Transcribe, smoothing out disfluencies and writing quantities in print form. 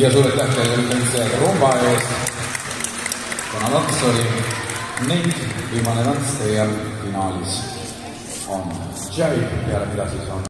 ja sulle tähtedele rumba eest. Kuna tants oli ning viimane tants teie finaalis on Jive, peale mida siis on